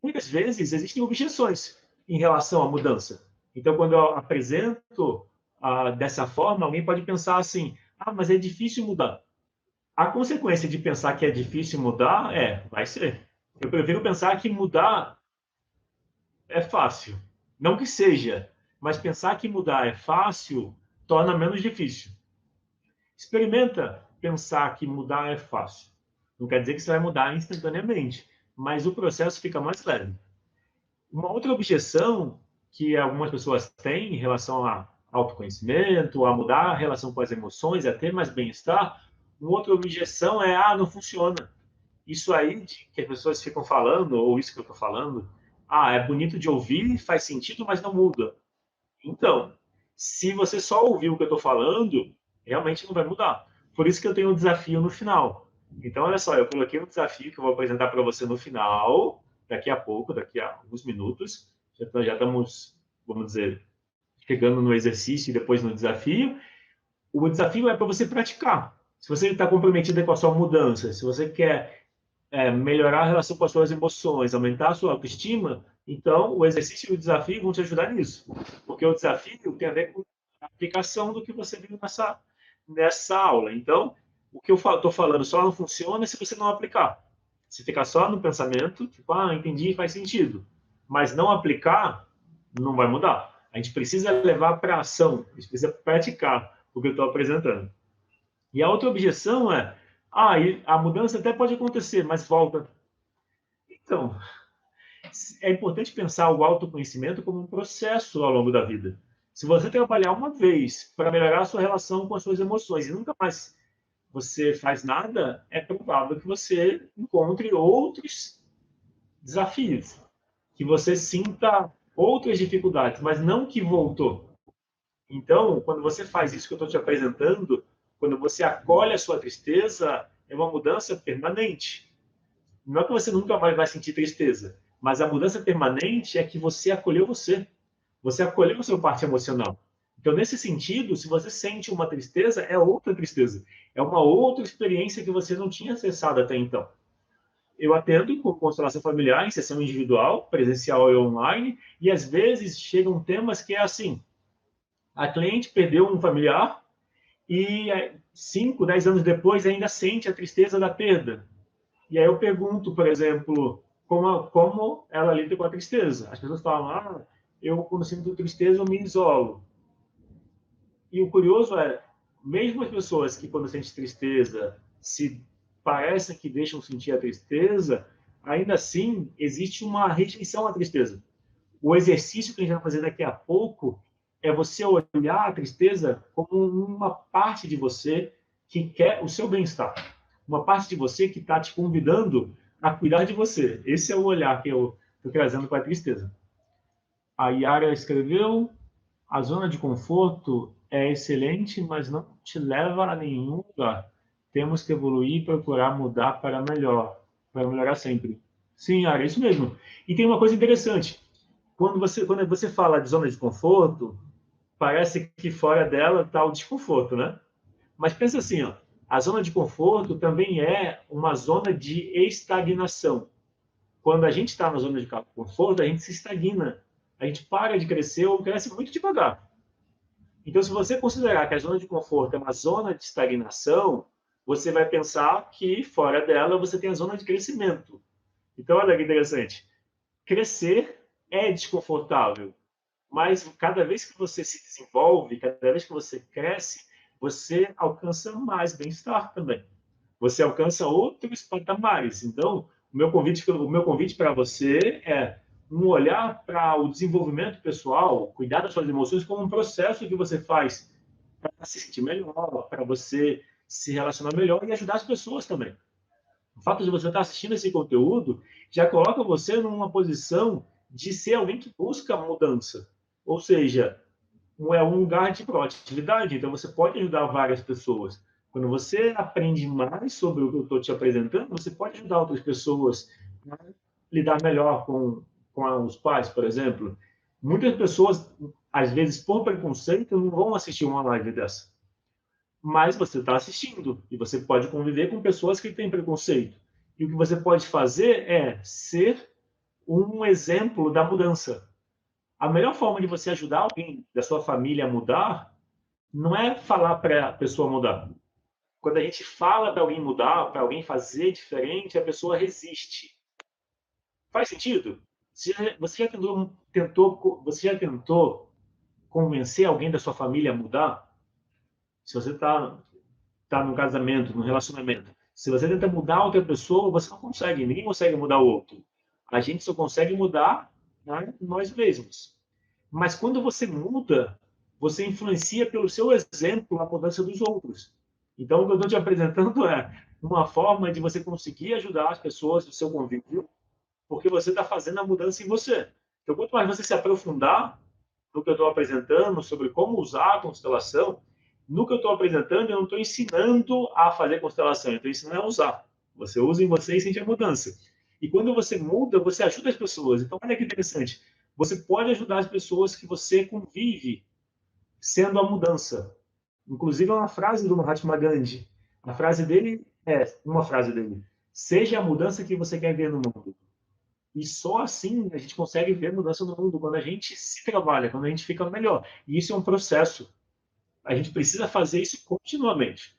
muitas vezes existem objeções em relação à mudança. Então, quando eu apresento dessa forma, alguém pode pensar assim: ah, mas é difícil mudar. A consequência de pensar que é difícil mudar vai ser. Eu prefiro pensar que mudar é fácil. Não que seja, mas pensar que mudar é fácil torna menos difícil. Experimenta pensar que mudar é fácil. Não quer dizer que você vai mudar instantaneamente, mas o processo fica mais leve. Uma outra objeção que algumas pessoas têm em relação a autoconhecimento, a mudar a relação com as emoções, a ter mais bem-estar, uma outra objeção é: ah, não funciona. Isso aí que as pessoas ficam falando, ou isso que eu estou falando, ah, é bonito de ouvir, faz sentido, mas não muda. Então, se você só ouvir o que eu estou falando, realmente não vai mudar. Por isso que eu tenho um desafio no final. Então, olha só, eu coloquei um desafio que eu vou apresentar para você no final, daqui a pouco, daqui a alguns minutos. Já estamos, vamos dizer, chegando no exercício e depois no desafio. O desafio é para você praticar. Se você está comprometido com a sua mudança, se você quer melhorar a relação com as suas emoções, aumentar a sua autoestima, então o exercício e o desafio vão te ajudar nisso. Porque o desafio tem a ver com a aplicação do que você viu nessa aula. Então, o que eu estou falando só não funciona se você não aplicar. Se ficar só no pensamento, tipo, ah, entendi, faz sentido. Mas não aplicar, não vai mudar. A gente precisa levar para ação, a gente precisa praticar o que eu estou apresentando. E a outra objeção é: ah, a mudança até pode acontecer, mas volta. Então, é importante pensar o autoconhecimento como um processo ao longo da vida. Se você trabalhar uma vez para melhorar a sua relação com as suas emoções e nunca mais você faz nada, é provável que você encontre outros desafios, que você sinta outras dificuldades, mas não que voltou. Então, quando você faz isso que eu estou te apresentando, quando você acolhe a sua tristeza, é uma mudança permanente. Não é que você nunca mais vai sentir tristeza, mas a mudança permanente é que você acolheu você. Você acolheu a sua parte emocional. Então, nesse sentido, se você sente uma tristeza, é outra tristeza. É uma outra experiência que você não tinha acessado até então. Eu atendo com constelação familiar em sessão individual, presencial e online, e às vezes chegam temas que é assim: a cliente perdeu um familiar e 5, 10 anos depois ainda sente a tristeza da perda. E aí eu pergunto, por exemplo, como ela lida com a tristeza. As pessoas falam: ah, eu quando sinto tristeza eu me isolo. E o curioso é, mesmo as pessoas que quando sentem tristeza se parecem que deixam sentir a tristeza, ainda assim existe uma rejeição à tristeza. O exercício que a gente vai fazer daqui a pouco é você olhar a tristeza como uma parte de você que quer o seu bem-estar. Uma parte de você que está te convidando a cuidar de você. Esse é o olhar que eu estou trazendo para a tristeza. A Yara escreveu: a zona de conforto é excelente, mas não te leva a nenhum lugar. Temos que evoluir e procurar mudar para melhorar sempre. Sim, Yara, é isso mesmo. E tem uma coisa interessante. Quando você fala de zona de conforto, parece que fora dela está o desconforto, né? Mas pensa assim, ó, a zona de conforto também é uma zona de estagnação. Quando a gente está na zona de conforto, a gente se estagna. A gente para de crescer ou cresce muito devagar. Então, se você considerar que a zona de conforto é uma zona de estagnação, você vai pensar que fora dela você tem a zona de crescimento. Então, olha que interessante. Crescer é desconfortável, mas cada vez que você se desenvolve, cada vez que você cresce, você alcança mais bem-estar também. Você alcança outros patamares. Então, o meu convite para você é um olhar para o desenvolvimento pessoal, cuidar das suas emoções como um processo que você faz para se sentir melhor, para você se relacionar melhor e ajudar as pessoas também. O fato de você estar assistindo esse conteúdo já coloca você numa posição de ser alguém que busca mudança. Ou seja, é um lugar de proatividade, então você pode ajudar várias pessoas. Quando você aprende mais sobre o que eu estou te apresentando, você pode ajudar outras pessoas a lidar melhor com os pais, por exemplo. Muitas pessoas, às vezes, por preconceito, não vão assistir uma live dessa. Mas você está assistindo e você pode conviver com pessoas que têm preconceito. E o que você pode fazer é ser um exemplo da mudança. A melhor forma de você ajudar alguém da sua família a mudar não é falar para a pessoa mudar. Quando a gente fala para alguém mudar, para alguém fazer diferente, a pessoa resiste. Faz sentido? Você já tentou convencer alguém da sua família a mudar? Se você está num casamento, num relacionamento, se você tenta mudar outra pessoa, você não consegue, ninguém consegue mudar o outro. A gente só consegue mudar, né, nós mesmos. Mas quando você muda, você influencia pelo seu exemplo a mudança dos outros. Então, o que eu estou te apresentando é uma forma de você conseguir ajudar as pessoas do seu convívio, porque você está fazendo a mudança em você. Então, quanto mais você se aprofundar no que eu estou apresentando sobre como usar a constelação, no que eu estou apresentando, eu não estou ensinando a fazer constelação, eu estou ensinando a usar. Você usa em você e sente a mudança. E quando você muda, você ajuda as pessoas. Então, olha que interessante. Você pode ajudar as pessoas que você convive sendo a mudança. Inclusive, é uma frase do Mahatma Gandhi. A frase dele é uma frase dele: seja a mudança que você quer ver no mundo. E só assim a gente consegue ver mudança no mundo, quando a gente se trabalha, quando a gente fica melhor. E isso é um processo. A gente precisa fazer isso continuamente.